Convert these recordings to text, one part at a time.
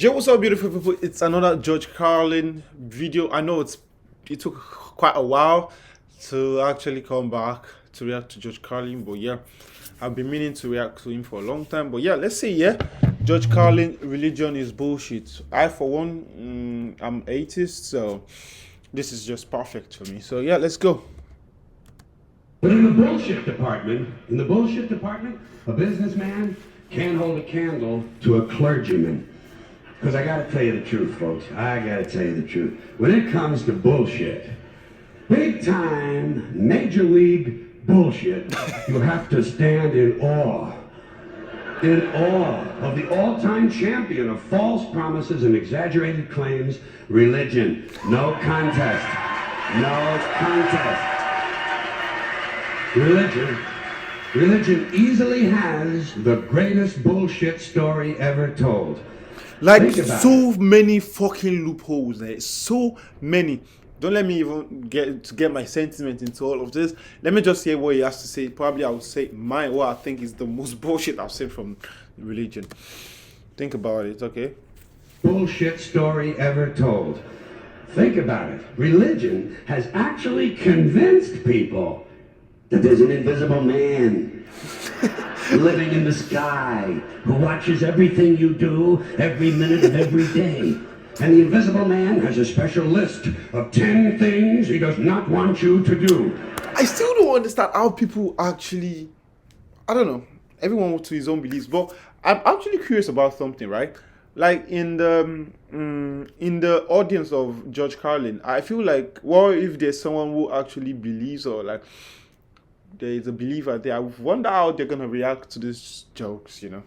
Yo, what's up, beautiful people? It's another George Carlin video. I know it took quite a while to actually come back to react to George Carlin, but yeah, I've been meaning to react to him for a long time. But yeah, let's see. Yeah, George Carlin, religion is bullshit. I, for one, I'm atheist, so this is just perfect for me. So yeah, let's go. But in the bullshit department, a businessman can't hold a candle to a clergyman. Because I gotta tell you the truth, folks. I gotta tell you the truth. When it comes to bullshit, big time, major league bullshit, you have to stand in awe. In awe of the all-time champion of false promises and exaggerated claims, religion. No contest. No contest. Religion easily has the greatest bullshit story ever told. Like, so many fucking loopholes there. So many. Don't let me even get my sentiment into all of this. Let me just hear what he has to say. Probably I would say what I think is the most bullshit I've seen from religion. Think about it, okay? Bullshit story ever told. Think about it. Religion has actually convinced people that there's an invisible man living in the sky who watches everything you do every minute of every day. And the invisible man has a special list of 10 things he does not want you to do. I still don't understand how people actually, I don't know, everyone to his own beliefs, but I'm actually curious about something, right? Like in the audience of George Carlin, I feel like, what if there's someone who actually believes, or like there is a believer there? I wonder how they're gonna react to these jokes, you know.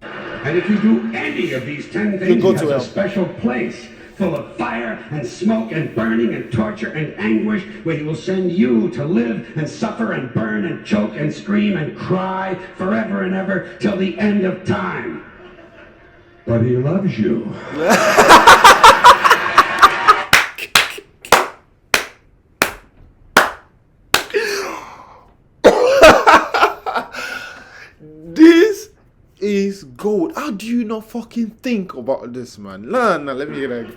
And if you do any of these 10 things, it has a special place full of fire and smoke and burning and torture and anguish, where he will send you to live and suffer and burn and choke and scream and cry forever and ever till the end of time. But he loves you. This is gold. How do you not fucking think about this, man? No, let me get it.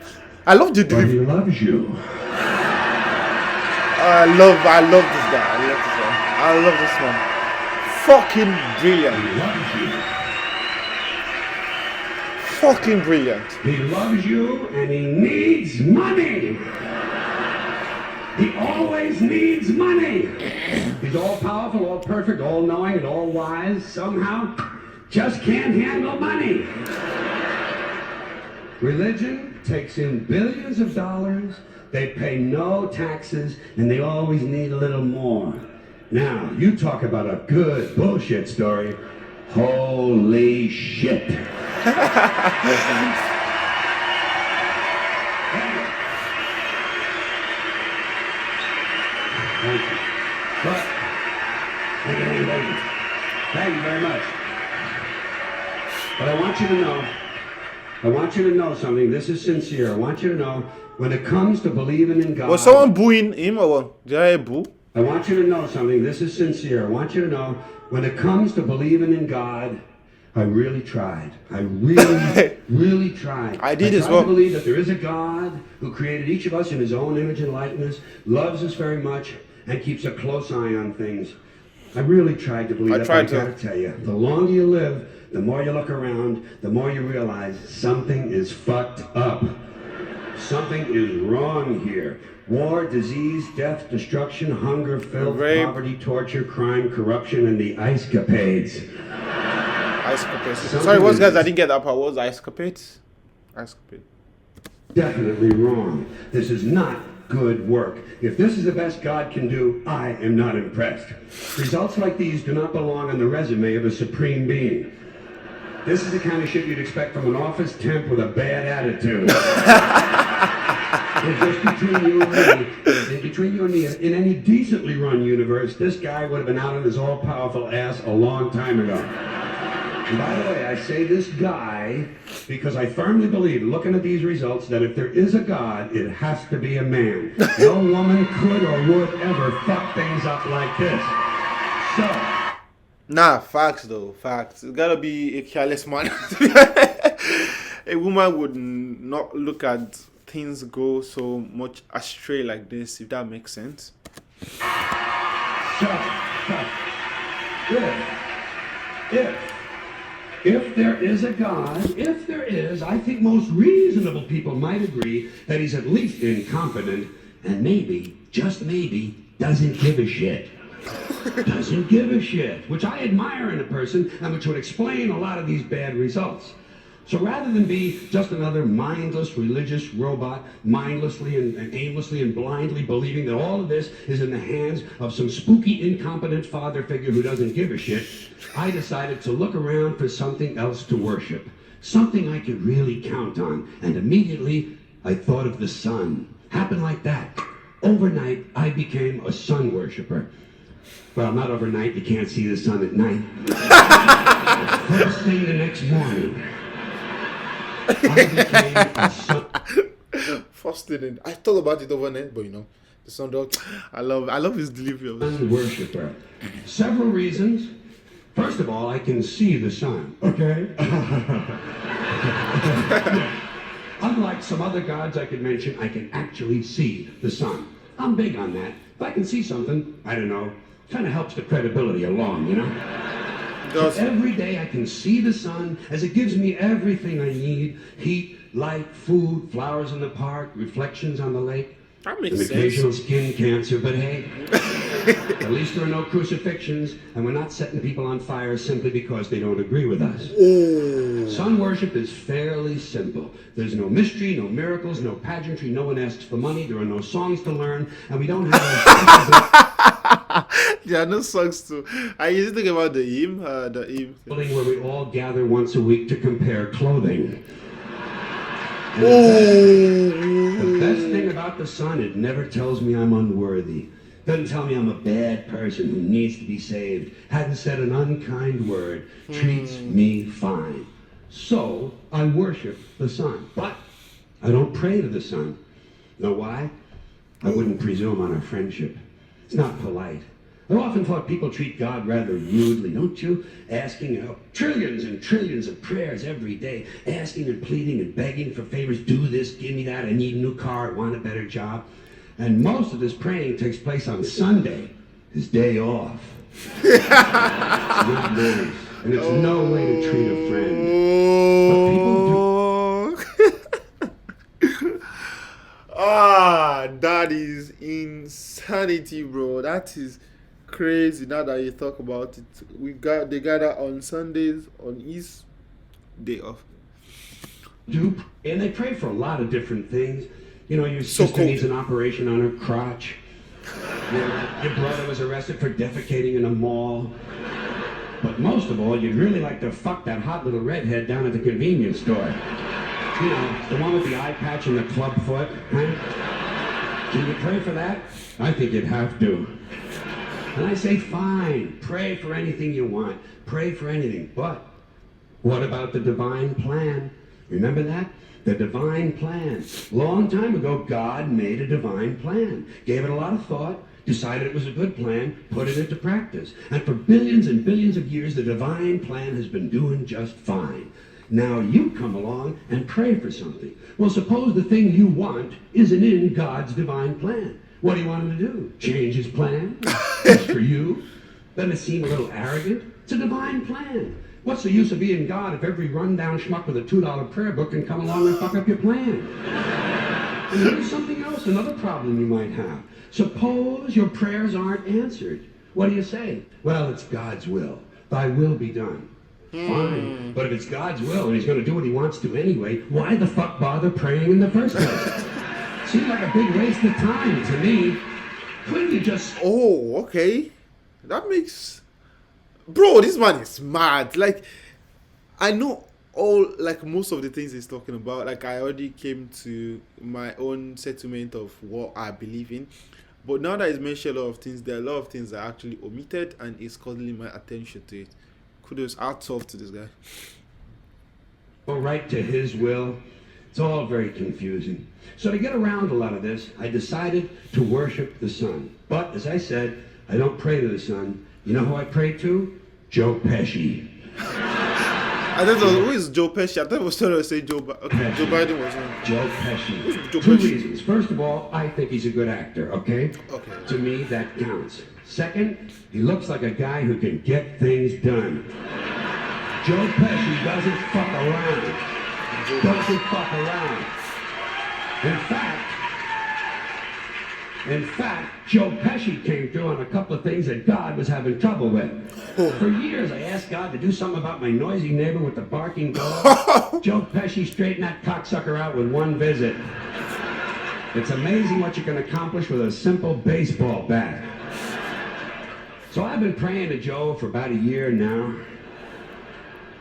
I love the delivery. But he loves you. I love this guy. I love this one. Fucking brilliant. He loves you. Fucking brilliant. He loves you and he needs money. He always needs money. He's all powerful, all perfect, all knowing, and all wise. Somehow, just can't handle money. Religion takes in billions of dollars. They pay no taxes, and they always need a little more. Now, you talk about a good bullshit story. Holy shit. Thank you. But, thank you very much. But I want you to know something. This is sincere. I want you to know, when it comes to believing in God. Was someone booing him, or what? Did I boo? I want you to know something. This is sincere. I want you to know, when it comes to believing in God, I really tried. I really, really tried. I did as well. I believe that there is a God who created each of us in his own image and likeness, loves us very much, and keeps a close eye on things. I really tried to believe that. I gotta tell you, the longer you live, the more you look around, the more you realize something is fucked up. Something is wrong here. War, disease, death, destruction, hunger, filth, poverty, torture, crime, corruption, and the ice capades. Sorry, what, guys? I didn't get that part. What was ice capades? Definitely wrong. This is not good work. If this is the best God can do, I am not impressed. Results like these do not belong on the resume of a supreme being. This is the kind of shit you'd expect from an office temp with a bad attitude. And just between you and me, in any decently run universe, this guy would have been out on his all-powerful ass a long time ago. And by the way, I say this guy because I firmly believe, looking at these results, that if there is a God, it has to be a man. No woman could or would ever fuck things up like this. So. Nah, facts though, facts. It's gotta be a careless man. a woman would not look at things go so much astray like this, if that makes sense. So, if there is a God, if there is, I think most reasonable people might agree that he's at least incompetent and maybe, just maybe, doesn't give a shit. Doesn't give a shit, which I admire in a person and which would explain a lot of these bad results. So rather than be just another mindless religious robot, mindlessly and aimlessly and blindly believing that all of this is in the hands of some spooky, incompetent father figure who doesn't give a shit, I decided to look around for something else to worship, something I could really count on. And immediately, I thought of the sun. Happened like that. Overnight, I became a sun worshiper. Well, not overnight, you can't see the sun at night. First thing the next morning, I became a sun. First thing, I thought about it overnight, but the sun dog. I love his delivery of this. Sun worshiper. Several reasons. First of all, I can see the sun. Okay. Unlike some other gods I could mention, I can actually see the sun. I'm big on that. If I can see something, I don't know, kind of helps the credibility along, So every day I can see the sun as it gives me everything I need: heat, light, food, flowers in the park, reflections on the lake. That makes and sense. Occasional skin cancer, but hey, at least there are no crucifixions, and we're not setting people on fire simply because they don't agree with us. Oh. Sun worship is fairly simple. There's no mystery, no miracles, no pageantry, no one asks for money, there are no songs to learn, and we don't have There are no songs to. I used to think about the hymn. building where we all gather once a week to compare clothing. The best thing about the sun, it never tells me I'm unworthy. Doesn't tell me I'm a bad person who needs to be saved. Hadn't said an unkind word. Treats me fine. So, I worship the sun. But I don't pray to the sun. Know why? I wouldn't presume on our friendship. It's not polite. I've often thought people treat God rather rudely, don't you? Asking trillions and trillions of prayers every day, asking and pleading and begging for favors. Do this, give me that, I need a new car, I want a better job. And most of this praying takes place on Sunday, his day off. It's not nice, and it's no way to treat a friend. But people do. That is insanity, bro. That is crazy. Now that you talk about it, they gather on Sundays on his day off. And they pray for a lot of different things. Your sister needs an operation on her crotch. Your brother was arrested for defecating in a mall. But most of all, you'd really like to fuck that hot little redhead down at the convenience store. The one with the eye patch and the club foot. Huh? Can you pray for that? I think you'd have to. And I say, fine, pray for anything you want. Pray for anything. But what about the divine plan? Remember that? The divine plan. Long time ago, God made a divine plan. Gave it a lot of thought, decided it was a good plan, put it into practice. And for billions and billions of years, the divine plan has been doing just fine. Now you come along and pray for something. Well, suppose the thing you want isn't in God's divine plan. What do you want him to do? Change his plan? Just for you? Doesn't it seem a little arrogant? It's a divine plan. What's the use of being God if every rundown schmuck with a $2 prayer book can come along and fuck up your plan? And here's something else, another problem you might have. Suppose your prayers aren't answered. What do you say? Well, it's God's will. Thy will be done. Fine. But if it's God's will and he's going to do what he wants to anyway, why the fuck bother praying in the first place? Seems like a big waste of time to me. Couldn't you just... Oh, okay. That makes... Bro, this man is mad. Like, I know most of the things he's talking about. Like, I already came to my own settlement of what I believe in. But now that he's mentioned a lot of things, there are a lot of things that are actually omitted and it's calling my attention to it. Kudos, hats off to this guy. Go right to his will. It's all very confusing. So to get around a lot of this, I decided to worship the sun. But, as I said, I don't pray to the sun. You know who I pray to? Joe Pesci. I thought who is Joe Pesci? I thought it was trying to say okay, Joe Biden was on. Joe Pesci. Who's Joe Two Pesci? reasons. First of all, I think he's a good actor, okay? Okay. To me, that counts. Second, he looks like a guy who can get things done. Joe Pesci doesn't fuck around. Doesn't fuck around. In fact, Joe Pesci came through on a couple of things that God was having trouble with. For years, I asked God to do something about my noisy neighbor with the barking dog. Joe Pesci straightened that cocksucker out with one visit. It's amazing what you can accomplish with a simple baseball bat. So I've been praying to Joe for about a year now.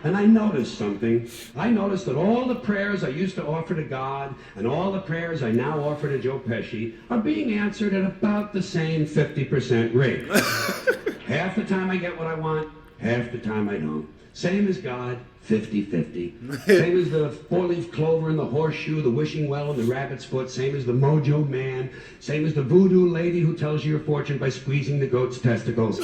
And I noticed something. I noticed that all the prayers I used to offer to God and all the prayers I now offer to Joe Pesci are being answered at about the same 50% rate. Half the time I get what I want, half the time I don't. Same as God, 50-50. Same as the four-leaf clover and the horseshoe, the wishing well and the rabbit's foot. Same as the mojo man. Same as the voodoo lady who tells you your fortune by squeezing the goat's testicles.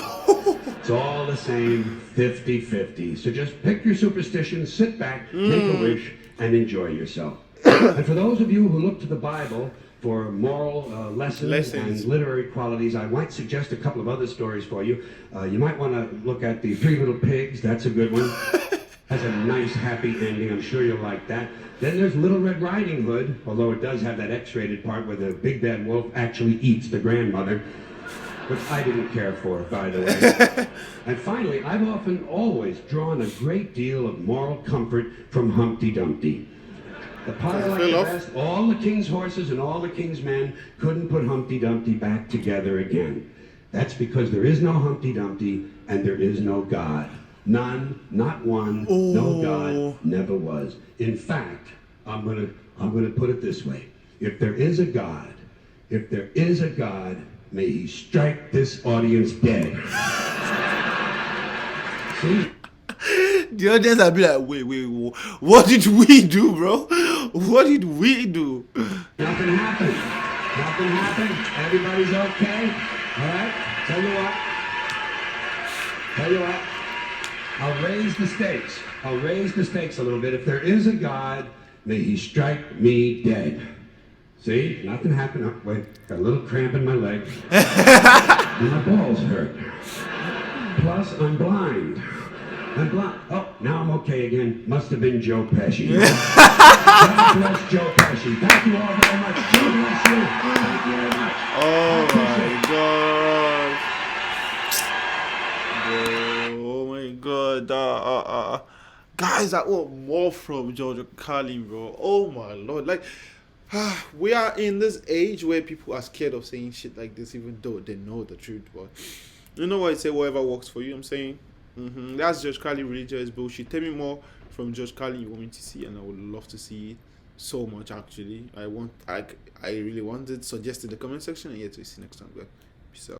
It's all the same, 50-50. So just pick your superstition, sit back, make a wish, and enjoy yourself. And for those of you who look to the Bible for moral lessons and literary qualities, I might suggest a couple of other stories for you. You might want to look at the Three Little Pigs. That's a good one. Has a nice, happy ending. I'm sure you'll like that. Then there's Little Red Riding Hood, although it does have that X-rated part where the big bad wolf actually eats the grandmother, which I didn't care for, by the way. And finally, I've often always drawn a great deal of moral comfort from Humpty Dumpty. The part I like the best, all the king's horses and all the king's men couldn't put Humpty Dumpty back together again. That's because there is no Humpty Dumpty and there is no God. None, not one, no God, never was. In fact, I'm gonna put it this way. If there is a God, may he strike this audience dead. See? The audience will be like, wait, what did we do, bro? What did we do? Nothing happened. Everybody's okay. All right? Tell you what. I'll raise the stakes a little bit. If there is a God, may he strike me dead. See? Nothing happened. Oh, wait, got a little cramp in my leg. And my balls hurt. Plus, I'm blind. Oh, now I'm okay again. Must have been Joe Pesci. God bless Joe Pesci. Thank you all very much. God bless you. Thank you very much. Oh my God. Oh my God. Guys, I want more from GeorgeCarlin, bro. Oh my Lord. Like, we are in this age where people are scared of saying shit like this, even though they know the truth. But you know what I say? Whatever works for you, I'm saying. That's GeorgeCarlin religious bullshit. Tell me more from GeorgeCarlin you want me to see, and I would love to see it so much. Actually, I really want it. Suggest in the comment section, and yeah, to see you next time. Peace out.